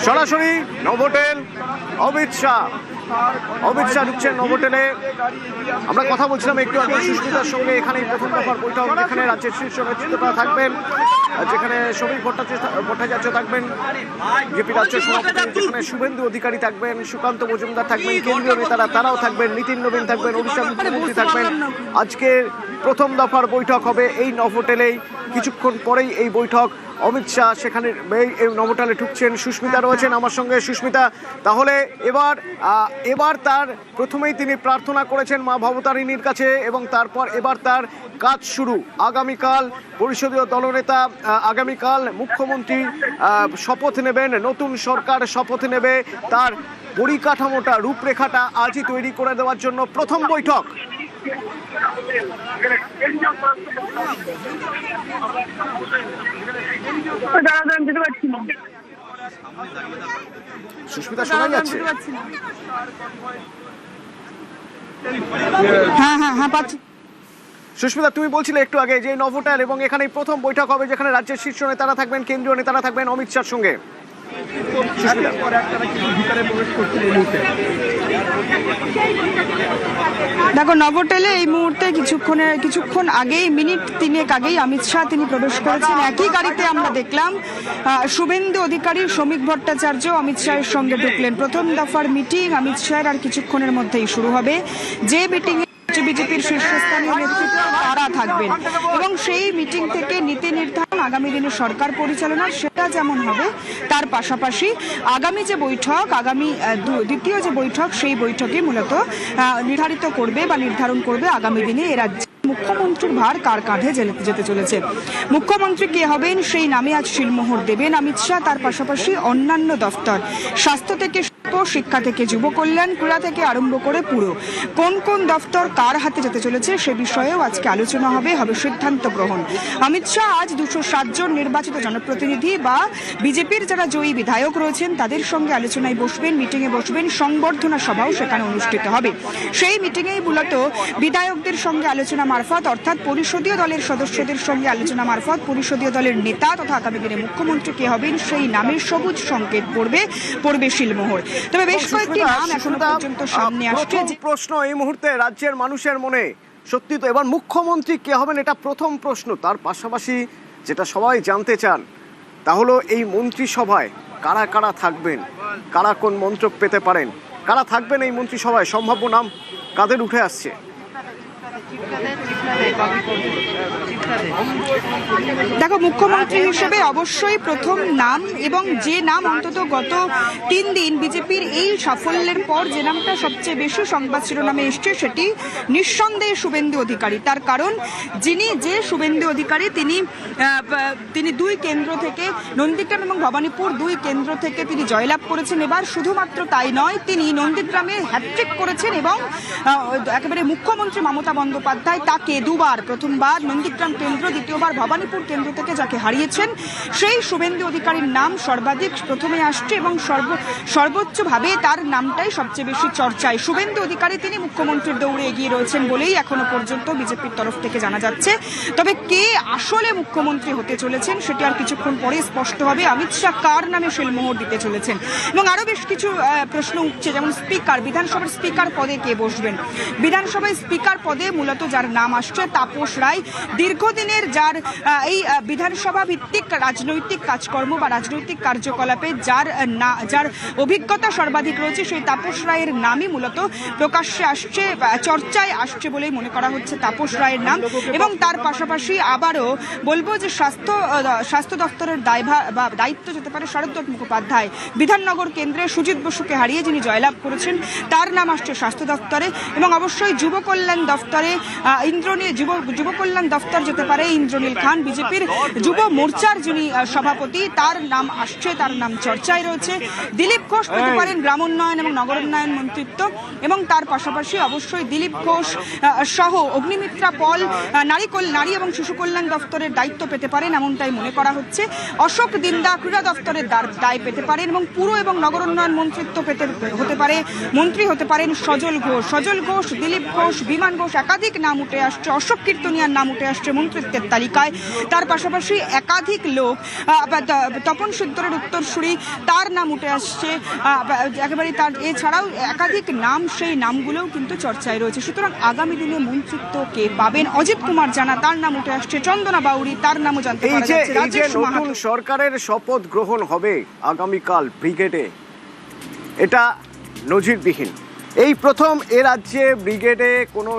সরাসরি নভোটেল অমিত শাহ ঢুকছেন নভোটেলে। আমরা কথা বলছিলাম একটু আগে সুস্মিতার সঙ্গে। এখানে প্রথম দফার বৈঠক, যেখানে রাজ্যের শীর্ষ নেতৃত্বরা থাকবেন, যেখানে শ্রমিক ভট্টাচার্য থাকবেন বিজেপি রাজ্য সভাপতি, যেখানে শুভেন্দু অধিকারী থাকবেন, সুকান্ত মজুমদার থাকবেন, কেন্দ্রীয় নেতারা তারাও থাকবেন, নীতিন নবীন থাকবেন, ওড়িশার মুখ্যমন্ত্রী থাকবেন। আজকের প্রথম দফার বৈঠক হবে এই নভোটেলেই। কিছুক্ষণ পরেই এই বৈঠক। অমিত শাহ সেখানে এই নভোটেলে ঢুকছেন। সুস্মিতা রয়েছেন আমার সঙ্গে। সুস্মিতা, তাহলে এবার তার প্রথমেই তিনি প্রার্থনা করেছেন মা ভবতারিণীর কাছে এবং তারপর এবার তার কাজ শুরু। আগামীকাল পরিষদীয় দলনেতা, আগামীকাল মুখ্যমন্ত্রী শপথ নেবেন, নতুন সরকার শপথ নেবে। তার পরিকাঠামোটা, রূপরেখাটা আজই তৈরি করে দেওয়ার জন্য প্রথম বৈঠক। সুস্মিতা, শোনা যাচ্ছে? হ্যাঁ পাচ্ছি। সুস্মিতা, তুমি বলছিলে একটু আগে যে নভোটেল এবং এখানে প্রথম বৈঠক হবে, যেখানে রাজ্যের শীর্ষ নেতারা থাকবেন, কেন্দ্রীয় নেতারা থাকবেন অমিত শাহর সঙ্গে। দেখো, নভোটেলে এই মুহূর্তে কিছুক্ষণ আগেই, মিনিট তিনেক আগেই অমিত শাহ তিনি প্রবেশ করেছেন। একই গাড়িতে আমরা দেখলাম শুভেন্দু অধিকারী, শ্রমিক ভট্টাচার্য অমিত শাহের সঙ্গে ঢুকলেন। প্রথম দফার মিটিং অমিত শাহের আর কিছুক্ষণের মধ্যেই শুরু হবে। যে মিটিং বিজেপির শীর্ষস্থানীয় নেতৃত্ব তারা থাকবেন এবং সেই মিটিং থেকে নীতি নির্ধারণ, আগামী দিনে সরকার পরিচালনা সেটা যেমন হবে, তার পাশাপাশি আগামী যে বৈঠক, আগামী দ্বিতীয় যে বৈঠক, সেই বৈঠকে মূলত নির্ধারণ করবে আগামী দিনে এ রাজ্যে মুখ্যমন্ত্রীর ভার কার কাঁধে যেতে চলেছে। মুখ্যমন্ত্রী কে হবেন সেই নামে আজ শিলমোহর দেবেন অমিত শাহ। তার পাশাপাশি অন্যান্য দফতর, স্বাস্থ্য থেকে শিক্ষা থেকে যুব কল্যাণ, ক্রীড়া থেকে আরম্ভ করে পুরো কোন দফতর কার হাতে যেতে চলেছে সে বিষয়েও আজকে আলোচনা হবে সিদ্ধান্ত গ্রহণ। অমিত শাহ আজ 207 জন নির্বাচিত জনপ্রতিনিধি বা বিজেপির যারা জয়ী বিধায়ক রয়েছেন তাদের সঙ্গে আলোচনায় বসবেন, মিটিংয়ে বসবেন। সংবর্ধনা সভাও সেখানে অনুষ্ঠিত হবে। সেই মিটিংয়েই মূলত বিধায়কদের সঙ্গে আলোচনা মারফত, অর্থাৎ পরিষদীয় দলের সদস্যদের সঙ্গে আলোচনা মারফত পরিষদীয় দলের নেতা তথা আগামী দিনে মুখ্যমন্ত্রী কে হবেন সেই নামের সবুজ সংকেত পড়বে শিলমোহর। তবে বেশ কয়েকটি নাম এখনো পর্যন্ত সামনে আসছে। প্রশ্ন এই মুহূর্তে রাজ্যের মানুষের মনে, সত্যি তো এবার মুখ্যমন্ত্রী কে হবেন এটা প্রথম প্রশ্ন। তার পাশাপাশি যেটা সবাই জানতে চান তা হলো এই মন্ত্রিসভায় কারা কারা থাকবেন, কারা কোন মন্ত্রক পেতে পারেন, কারা থাকবেন এই মন্ত্রিসভায়, সম্ভাব্য নাম কাদের উঠে আসছে? দেখো, মুখ্যমন্ত্রী হিসেবে অবশ্যই প্রথম নাম এবং যে নাম অন্তত গত 3 দিন বিজেপির এই সাফল্যের পর যে নামটা সবচেয়ে বেশি সংবাদ শিরোনামে এসছে সেটি নিঃসন্দেহে শুভেন্দু অধিকারী। তার কারণ শুভেন্দু অধিকারী তিনি 2 কেন্দ্র থেকে, নন্দীগ্রাম এবং ভবানীপুর 2 কেন্দ্র থেকে তিনি জয়লাভ করেছেন। এবার শুধুমাত্র তাই নয়, তিনি নন্দীগ্রামে হ্যাট্রিক করেছেন এবং একেবারে মুখ্যমন্ত্রী মমতা বন্দ্যোপাধ্যায় তাকে দুবার, প্রথমবার নন্দীগ্রাম কেন্দ্র, দ্বিতীয়বার ভবানীপুর কেন্দ্র থেকে যাকে হারিয়েছেন সেই শুভেন্দু অধিকারীর নাম সর্বাধিক প্রথমে আসছে এবং সর্বোচ্চভাবে তার নামটাই সবচেয়ে বেশি চর্চায়। শুভেন্দু অধিকারী তিনি মুখ্যমন্ত্রীর দৌড়ে এগিয়ে রয়েছেন বলেই এখনো পর্যন্ত বিজেপির তরফ থেকে জানা যাচ্ছে। তবে কে আসলে মুখ্যমন্ত্রী হতে চলেছেন সেটি আর কিছুক্ষণ পরে স্পষ্ট হবে। অমিত শাহ কার নামে শিলমোহর দিতে চলেছেন এবং আরো বেশ কিছু প্রশ্ন উঠছে, যেমন স্পিকার, বিধানসভার স্পিকার পদে কে বসবেন। বিধানসভায় স্পিকার পদে মূলত যার নাম আসছে তাপস রায়। দীর্ঘদিনের যার এই বিধানসভা ভিত্তিক রাজনৈতিক কাজকর্ম বা রাজনৈতিক কার্যকলাপে যার অভিজ্ঞতা সর্বাধিক রয়েছে সেই তাপস রায়ের নামই মূলত প্রকাশ্যে আসছে, চর্চায় আসছে বলেই মনে করা হচ্ছে তাপস রায়ের নাম। এবং তার পাশাপাশি আবারও বলবো যে স্বাস্থ্য দপ্তরের দায়িত্ব যেতে পারে শরদ্দত্ত মুখোপাধ্যায়। বিধাননগর কেন্দ্রে সুজিত বসুকে হারিয়ে যিনি জয়লাভ করেছেন তার নাম আসছে স্বাস্থ্য দপ্তরে। এবং অবশ্যই যুব কল্যাণ দপ্তরে যুব কল্যাণ দপ্তর যেতে পারে ইন্দ্রনীল খান, বিজেপির যুব মোর্চার যিনি সভাপতি, তার নাম আসছে, তার নাম চর্চায় রয়েছে। দিলীপ ঘোষ পেতে পারেন গ্রামোন্নয়ন এবং নগরোন্নয়ন মন্ত্রিত্ব এবং তার পাশাপাশি অবশ্যই দিলীপ ঘোষ সহ অগ্নিমিত্রা পল নারী এবং শিশু কল্যাণ দপ্তরের দায়িত্ব পেতে পারেন এমনটাই মনে করা হচ্ছে। অশোক দিন্দা ক্রীড়া দপ্তরের দায় পেতে পারেন এবং পুর এবং নগরোন্নয়ন মন্ত্রিত্ব মন্ত্রী হতে পারেন সজল ঘোষ, দিলীপ ঘোষ, বিমান ঘোষ, একাধিক নাম উঠে আসছে। অশোক কীর্তনিয়ার নাম উঠে আসছে মন্ত্রিত্বের তালিকায়। তার পাশাপাশি একাধিক লোক, তপন সিদ্ধরের উত্তরসূরি, তার নাম উঠে আসছে একেবারে। তার এছাড়াও একাধিক নাম, সেই নামগুলোও কিন্তু চর্চায় রয়েছে। সুতরাং আগামী দিনে মন্ত্রিত্ব কে পাবেন? অজিত কুমার জানা, তার নাম উঠে আসছে। চন্দনা বাউরি, তার নামও জানতে পারা যাচ্ছে। এই যে রাজেশ নতুন মাহাতো। সরকারের শপথ গ্রহণ হবে আগামীকাল ব্রিগেডে, এটা নজিরবিহীন। এই প্রথম এ রাজ্যে ব্রিগেডে কোনো